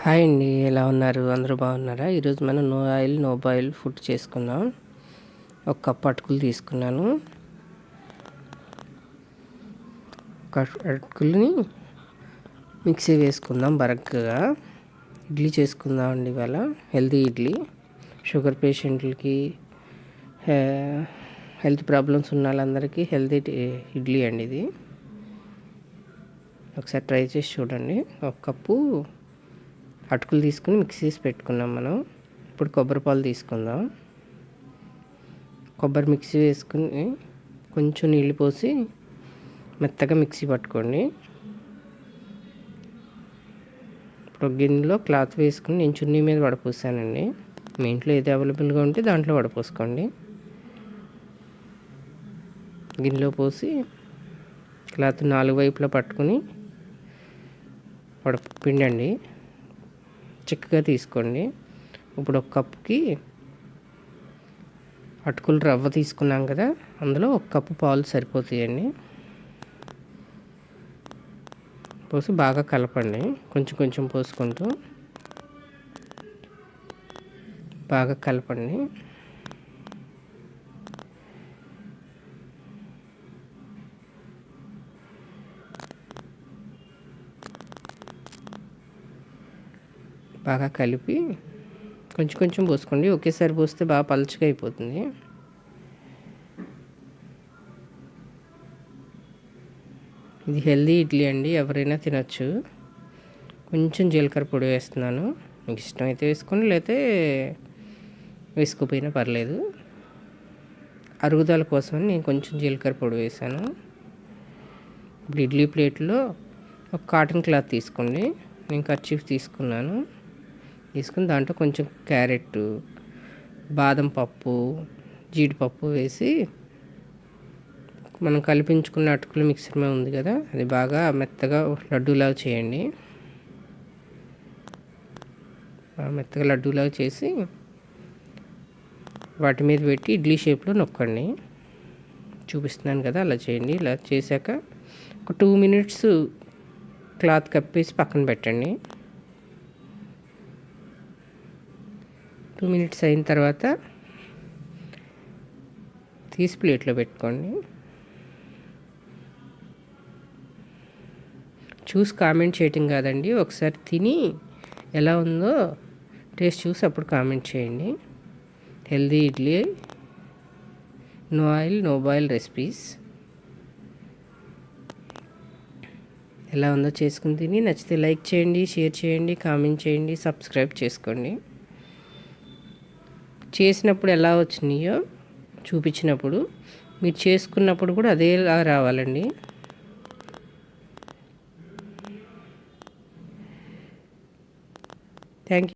Hi అండి, ఎలా ఉన్నారు? అందరూ బాగున్నారా? ఈరోజు మనం no oil no boil food చేసుకుందాం. ఒక కప్ అటుకులు తీసుకున్నాను. అటుకుల్ని మిక్సీ వేసుకుందాం బరకగా. ఇడ్లీ చేసుకుందాం అండి ఇవాళ. హెల్తీ ఇడ్లీ. షుగర్ పేషెంట్లకి, హెల్త్ ప్రాబ్లమ్స్ ఉన్న వాళ్ళందరికీ హెల్తీ ఇడ్లీ అండి ఇది. ఒకసారి ట్రై చేసి చూడండి. ఒక కప్పు అటుకులు తీసుకుని మిక్సీ చేసి పెట్టుకున్నాం మనం. ఇప్పుడు కొబ్బరి పాలు తీసుకుందాం. కొబ్బరి మిక్సీ వేసుకుని కొంచెం నీళ్ళు పోసి మెత్తగా మిక్సీ పట్టుకోండి. ఇప్పుడు గిన్నెలో క్లాత్ వేసుకుని నేను చున్నీ మీద వడపోసానండి. మీ ఇంట్లో ఏది అవైలబుల్గా ఉంటే దాంట్లో వడపోసుకోండి. గిన్నెలో పోసి క్లాత్ 4 వైపులా పట్టుకుని పిండండి. చిక్కగా తీసుకోండి. ఇప్పుడు ఒక కప్పుకి అటుకులు రవ్వ తీసుకున్నాం కదా, అందులో ఒక కప్పు పాలు సరిపోతాయండి. పోసి బాగా కలపండి. కొంచెం కొంచెం పోసుకుంటూ బాగా కలపండి. బాగా కలిపి కొంచెం కొంచెం పోసుకోండి. ఒకేసారి పోస్తే బాగా పలుచగా అయిపోతుంది. ఇది హెల్దీ ఇడ్లీ అండి, ఎవరైనా తినచ్చు. కొంచెం జీలకర్ర పొడి వేస్తున్నాను. మీకు ఇష్టమైతే వేసుకోండి, లేకపోతే వేసుకోపోయినా పర్లేదు. అరుగుదల కోసమని నేను కొంచెం జీలకర్ర పొడి వేసాను. ఇప్పుడు ఇడ్లీ ప్లేట్లో ఒక కాటన్ క్లాత్ తీసుకోండి. నేను కర్చీఫ్ తీసుకున్నాను. తీసుకుని దాంట్లో కొంచెం క్యారెట్, బాదం పప్పు, జీడిపప్పు వేసి మనం కలిపించుకున్న అటుకులు మిక్సర్ మీద ఉంది కదా, అది బాగా మెత్తగా లడ్డూలాగా చేయండి. మెత్తగా లడ్డూలాగా చేసి వాటి మీద పెట్టి ఇడ్లీ షేప్లో నొక్కండి. చూపిస్తున్నాను కదా, అలా చేయండి. ఇలా చేశాక ఒక 2 minutes క్లాత్ కప్పేసి పక్కన పెట్టండి. 2 minutes అయిన తర్వాత తీసి ప్లేట్లో పెట్టుకోండి. చూసి కామెంట్ చేయటం కాదండి, ఒకసారి తిని ఎలా ఉందో టేస్ట్ చూసి అప్పుడు కామెంట్ చేయండి. Healthy idli, no oil no boil recipes. ఎలా ఉందో చేసుకుని తిని నచ్చితే లైక్ చేయండి, షేర్ చేయండి, కామెంట్ చేయండి, సబ్స్క్రైబ్ చేసుకోండి. చేసినప్పుడు ఎలా వచ్చినాయో చూపించినప్పుడు మీరు చేసుకున్నప్పుడు కూడా అదేలా రావాలండి. Thank you.